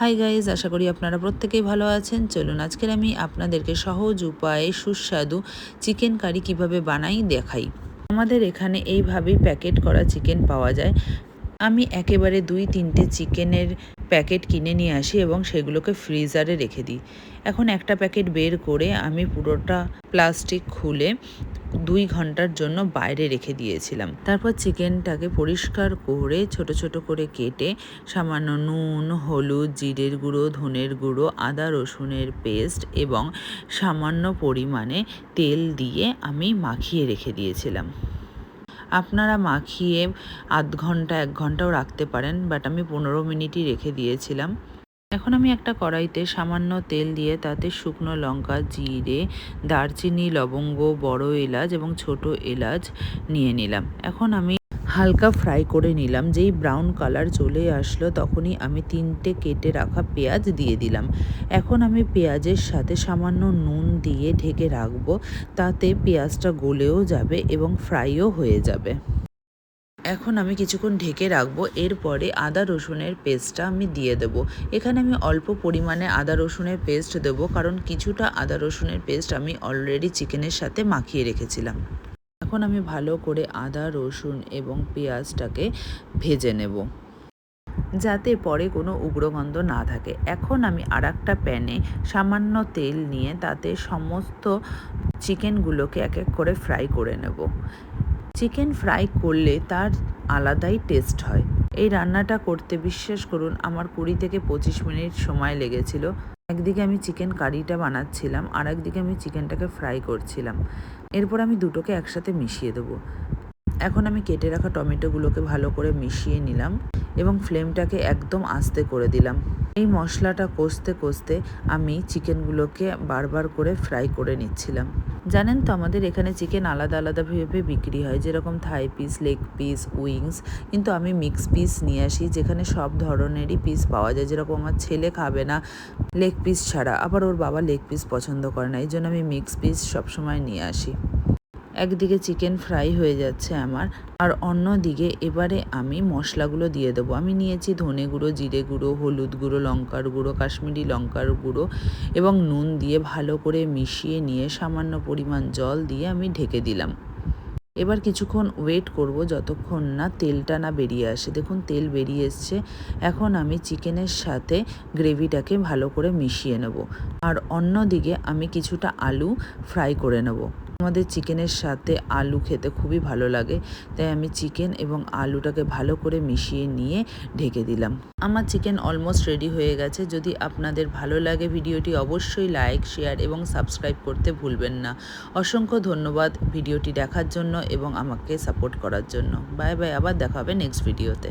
Hi guys, আশা করি আপনারা প্রত্যেকেই ভালো আছেন। চলুন আজকের আমি আপনাদেরকে সহজ উপায়ে সুস্বাদু চিকেন কারি কিভাবে বানাই দেখাই। আমাদের এখানে এইভাবেই প্যাকেট করা চিকেন পাওয়া যায়। আমি একেবারে 2-3টে চিকেনের প্যাকেট কিনে নিয়ে আসি এবং সেগুলোকে ফ্রিজারে রেখে দিই। এখন একটা প্যাকেট বের করে আমি পুরোটা প্লাস্টিক খুলে 2 ঘন্টার জন্য বাইরে রেখে দিয়েছিলাম। তারপর চিকেনটাকে পরিষ্কার করে ছোট ছোট করে কেটে সামান্য নুন, হলুদ, জিরের গুঁড়ো, ধনের গুঁড়ো, আদা রসুনের পেস্ট এবং সামান্য পরিমাণে তেল দিয়ে আমি মাখিয়ে রেখে দিয়েছিলাম। আপনারা মাখিয়ে আধ ঘন্টা 1 ঘন্টাও রাখতে পারেন, বাট আমি 15 মিনিটই রেখে দিয়েছিলাম। এখন আমি একটা কড়াইতে সামান্য তেল দিয়ে তাতে শুকনো লঙ্কা, জিরে, দারচিনি, লবঙ্গ, বড় এলাচ এবং ছোট এলাচ নিয়ে নিলাম। এখন আমি হালকা ফ্রাই করে নিলাম। যেই ব্রাউন কালার চলে আসলো তখনই আমি 3টে কেটে রাখা পেঁয়াজ দিয়ে দিলাম। এখন আমি পেঁয়াজের সাথে সামান্য নুন দিয়ে ঢেকে রাখবো, তাতে পেঁয়াজটা গলেও যাবে এবং ফ্রাইও হয়ে যাবে। এখন আমি কিছুক্ষণ ঢেকে রাখবো। এরপরে আদা রসুনের পেস্টটা আমি দিয়ে দেবো। এখানে আমি অল্প পরিমাণে আদা রসুনের পেস্ট দেবো, কারণ কিছুটা আদা রসুনের পেস্ট আমি অলরেডি চিকেনের সাথে মাখিয়ে রেখেছিলাম। এখন আমি ভালো করে আদা রসুন এবং পেঁয়াজটাকে ভেজে নেব, যাতে পরে কোনো উগ্রগন্ধ না থাকে। এখন আমি আরেকটা প্যানে সামান্য তেল নিয়ে তাতে সমস্ত চিকেনগুলোকে এক এক করে ফ্রাই করে নেব। চিকেন ফ্রাই করলে তার আলাদাই টেস্ট হয়। এই রান্নাটা করতে বিশ্বাস করুন আমার 20 থেকে 25 মিনিট সময় লেগেছিল। একদিকে আমি চিকেন কারিটা বানাচ্ছিলাম, আর একদিকে আমি চিকেনটাকে ফ্রাই করছিলাম। এরপর আমি দুটোকে একসাথে মিশিয়ে দেবো। এখন আমি কেটে রাখা টমেটোগুলোকে ভালো করে মিশিয়ে নিলাম এবং ফ্লেমটাকে একদম আস্তে করে দিলাম। এই মশলাটা কষতে কষতে আমি চিকেনগুলোকে বারবার করে ফ্রাই করে নিচ্ছিলাম। জানেন তো আমাদের এখানে চিকেন আলাদা আলাদাভাবে বিক্রি হয়, যেরকম থাই পিস, লেগ পিস, উইংস, কিন্তু আমি মিক্স পিস নিয়ে আসি যেখানে সব ধরনেরই পিস পাওয়া যায়। যেরকম আমার ছেলে খাবে না লেগ পিস ছাড়া, আবার ওর বাবা লেগ পিস পছন্দ করে না, এই জন্য আমি মিক্স পিস সবসময় নিয়ে আসি। একদিকে চিকেন ফ্রাই হয়ে যাচ্ছে আমার, আর অন্যদিকে এবারে আমি মশলাগুলো দিয়ে দেবো। আমি নিয়েছি ধনে গুঁড়ো, জিরে গুঁড়ো, হলুদ গুঁড়ো, লঙ্কার গুঁড়ো, কাশ্মীরি লঙ্কার গুঁড়ো এবং নুন দিয়ে ভালো করে মিশিয়ে নিয়ে সামান্য পরিমাণ জল দিয়ে আমি ঢেকে দিলাম। এবার কিছুক্ষণ ওয়েট করব যতক্ষণ না তেলটা না বেরিয়ে আসে। দেখুন তেল বেরিয়ে এসছে। এখন আমি চিকেনের সাথে গ্রেভিটাকে ভালো করে মিশিয়ে নেব, আর অন্যদিকে আমি কিছুটা আলু ফ্রাই করে নেব। আমাদের চিকেনের সাথে আলু খেতে খুবই ভালো লাগে, তাই আমি চিকেন এবং আলুটাকে ভালো করে মিশিয়ে নিয়ে ঢেকে দিলাম। আমার চিকেন অলমোস্ট রেডি হয়ে গেছে। যদি আপনাদের ভালো লাগে ভিডিওটি অবশ্যই লাইক, শেয়ার এবং সাবস্ক্রাইব করতে ভুলবেন না। অসংখ্য ধন্যবাদ ভিডিওটি দেখার জন্য এবং আমাকে সাপোর্ট করার জন্য। বাই বাই, আবার দেখা হবে নেক্সট ভিডিওতে।